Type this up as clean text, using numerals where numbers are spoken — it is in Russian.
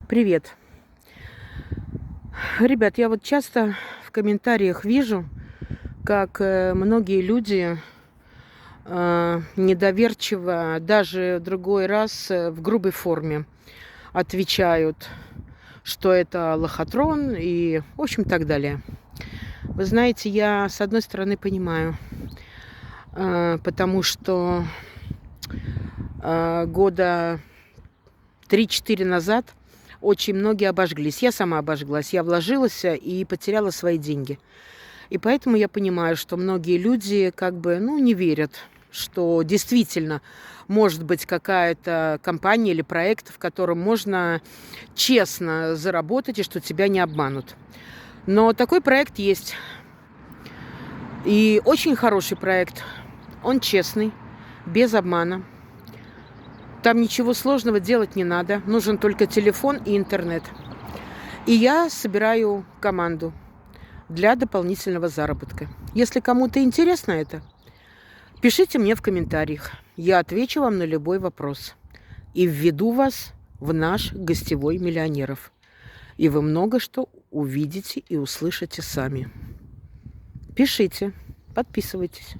Привет. Ребят, я вот часто в комментариях вижу, как многие люди недоверчиво, даже в другой раз в грубой форме отвечают, что это лохотрон и, в общем, так далее. Вы знаете, я с одной стороны понимаю, потому что года 3-4 назад очень многие обожглись. Я сама обожглась. Я вложилась и потеряла свои деньги. И поэтому я понимаю, что многие люди не верят, что действительно может быть какая-то компания или проект, в котором можно честно заработать и что тебя не обманут. Но такой проект есть. И очень хороший проект. Он честный, без обмана. Там ничего сложного делать не надо. Нужен только телефон и интернет. И я собираю команду для дополнительного заработка. Если кому-то интересно это, пишите мне в комментариях. Я отвечу вам на любой вопрос. И введу вас в наш гостевой миллионеров. И вы много что увидите и услышите сами. Пишите, подписывайтесь.